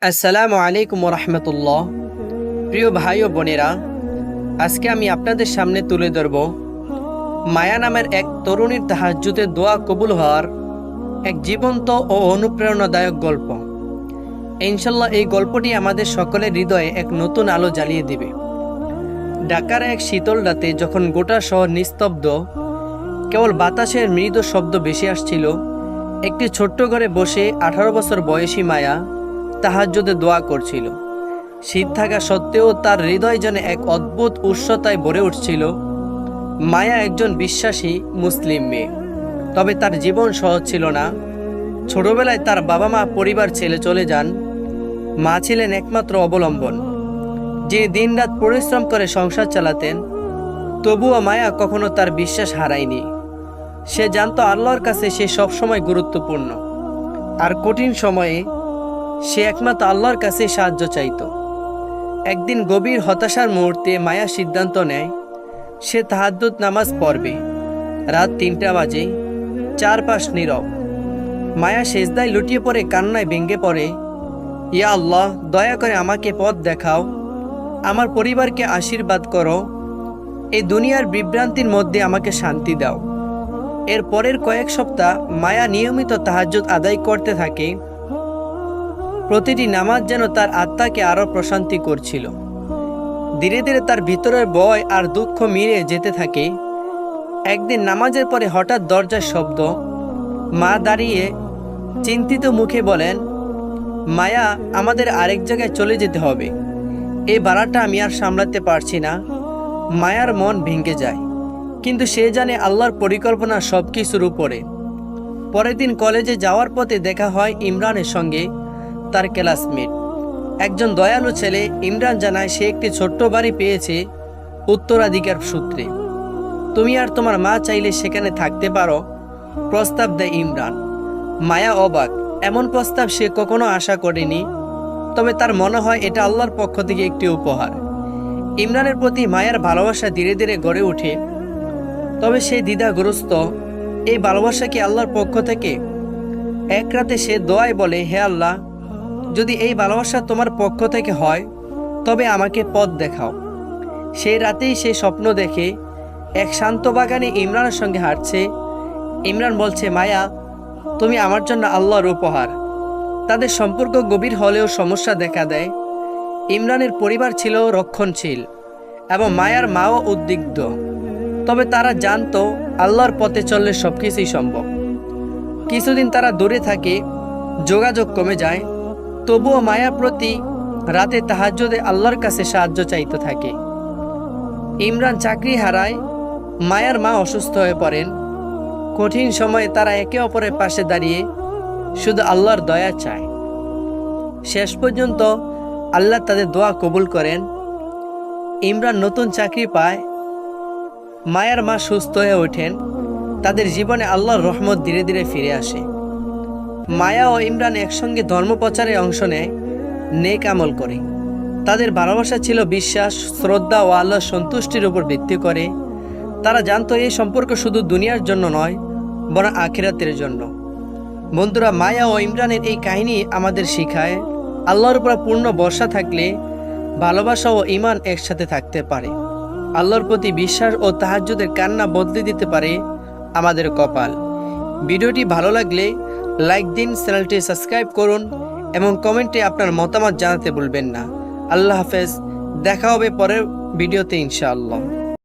আসসালামু আলাইকুম রহমতুল্লাহ। প্রিয় ভাই ও বোনেরা, আজকে আমি আপনাদের সামনে তুলে ধরব মায়া নামের এক তরুণীর তাহাজ্জুদে দোয়া কবুল হওয়ার এক জীবন্ত ও অনুপ্রেরণাদায়ক গল্প। ইনশাল্লাহ এই গল্পটি আমাদের সকলের হৃদয়ে এক নতুন আলো জ্বালিয়ে দিবে। ঢাকার এক শীতল রাতে যখন গোটা শহর নিস্তব্ধ, কেবল বাতাসের মৃদু শব্দ ভেসে আসছিল, একটি ছোট্ট ঘরে বসে 18 বছর বয়সী মায়া তাহাজ্জুদে দোয়া করছিল। শীত থাকা সত্ত্বেও তার হৃদয় যেন এক অদ্ভুত উৎসতায় ভরে উঠছিল। মায়া একজন বিশ্বাসী মুসলিম মেয়ে, তবে তার জীবন সহজ ছিল না। ছোটবেলায় তার বাবা মা পরিবার ছেড়ে চলে যান। মা ছিলেন একমাত্র অবলম্বন, যে দিনরাত পরিশ্রম করে সংসার চালাতেন। তবুও মায়া কখনো তার বিশ্বাস হারায়নি। সে জানতো আল্লাহর কাছে সে সবসময় গুরুত্বপূর্ণ, আর কঠিন সময়ে সে একমাত্র আল্লাহর কাছে সাহায্য চাইত। একদিন গভীর হতাশার মুহূর্তে মায়া সিদ্ধান্ত নেয় সে তাহাজ্জুদ নামাজ পড়বে। রাত 3টা বাজে, চারপাশ নীরব। মায়া সেজদায় লুটিয়ে পড়ে কান্নায় ভেঙে পড়ে, ইয়া আল্লাহ, দয়া করে আমাকে পথ দেখাও, আমার পরিবারকে আশীর্বাদ করো, এই দুনিয়ার বিভ্রান্তির মধ্যে আমাকে শান্তি দাও। এর পরের কয়েক সপ্তাহ মায়া নিয়মিত তাহাজ্জুদ আদায় করতে থাকে। প্রতিটি নামাজ যেন তার আত্মাকে আরও প্রশান্তি করছিল। ধীরে ধীরে তার ভিতরের ভয় আর দুঃখ মিলে যেতে থাকে। একদিন নামাজের পরে হঠাৎ দরজার শব্দ। মা দাঁড়িয়ে চিন্তিত মুখে বলেন, মায়া, আমাদের আরেক জায়গায় চলে যেতে হবে, এই ভাড়াটা আমি আর সামলাতে পারছি না। মায়ার মন ভেঙে যায়, কিন্তু সে জানে আল্লাহর পরিকল্পনা সব কিছুর উপরে। পরের দিন কলেজে যাওয়ার পথে দেখা হয় ইমরানের সঙ্গে, তার ক্লাসমেট। একজন দয়ালু ছেলে। ইমরান জানায় সে একটি ছোট্ট বাড়ি পেয়েছে উত্তরাধিকার সূত্রে। তুমি আর তোমার মা চাইলে সেখানে থাকতে পারো, প্রস্তাব দেয় ইমরান। মায়া অবাক, এমন প্রস্তাব সে কখনো আশা করেনি। তবে তার মনে হয় এটা আল্লাহর পক্ষ থেকে একটি উপহার। ইমরানের প্রতি মায়ার ভালোবাসা ধীরে ধীরে গড়ে ওঠে, তবে সে দ্বিধাগ্রস্ত। এই ভালোবাসা কি আল্লাহর পক্ষ থেকে? এক রাতে সে দোয়ায় বলে, হে আল্লাহ, যদি এই ভালোবাসা তোমার পক্ষ থেকে হয় তবে আমাকে পথ দেখাও। সেই রাতেই সে স্বপ্ন দেখে এক শান্ত বাগানে ইমরানের সঙ্গে হাঁটছে। ইমরান বলছে, মায়া, তুমি আমার জন্য আল্লাহর উপহার। তাদের সম্পর্ক গভীর হলেও সমস্যা দেখা দেয়। ইমরানের পরিবার ছিল রক্ষণশীল এবং মায়ার মাও উদ্বিগ্ন। তবে তারা জানতো আল্লাহর পথে চললে সবকিছুই সম্ভব। কিছুদিন তারা দূরে থাকে, যোগাযোগ কমে যায়। তবুও মায়া প্রতি রাতে তাহাজ্জুদে আল্লাহর কাছে সাহায্য চাইতে থাকে। ইমরান চাকরি হারায়, মায়ার মা অসুস্থ হয়ে পড়েন। কঠিন সময়ে তারা একে অপরের পাশে দাঁড়িয়ে শুধু আল্লাহর দয়া চায়। শেষ পর্যন্ত আল্লাহ তাদের দোয়া কবুল করেন। ইমরান নতুন চাকরি পায়, মায়ার মা সুস্থ হয়ে ওঠেন। তাদের জীবনে আল্লাহর রহমত ধীরে ধীরে ফিরে আসে। মায়া ও ইমরান একসঙ্গে ধর্মপ্রচারে অংশ নেয়, নেক আমল করে। তাদের ভালোবাসা ছিল বিশ্বাস, শ্রদ্ধা ও আল্লাহর সন্তুষ্টির উপর ভিত্তি করে। তারা জানতো এই সম্পর্ক শুধু দুনিয়ার জন্য নয়, বরং আখিরাতের জন্য। বন্ধুরা, মায়া ও ইমরানের এই কাহিনী আমাদের শিখায় আল্লাহর উপর পূর্ণ ভরসা থাকলে ভালোবাসা ও ঈমান একসাথে থাকতে পারে। আল্লাহর প্রতি বিশ্বাস ও তাহাজ্জুদের কান্না বদলে দিতে পারে আমাদের কপাল। ভিডিওটি ভালো লাগলে লাইক দিন, চ্যানেলটি সাবস্ক্রাইব করুন এবং কমেন্টে আপনার মতামত জানাতে ভুলবেন না। আল্লাহ হাফেজ, দেখা হবে পরের ভিডিওতে ইনশাআল্লাহ।